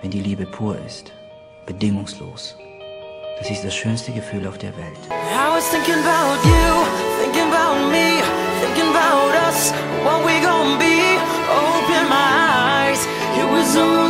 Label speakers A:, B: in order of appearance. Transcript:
A: wenn die Liebe pur ist, bedingungslos. Das ist das schönste Gefühl auf der Welt.
B: I was thinking about you, thinking about me, thinking about us, what we gon' be. Open my eyes, it was only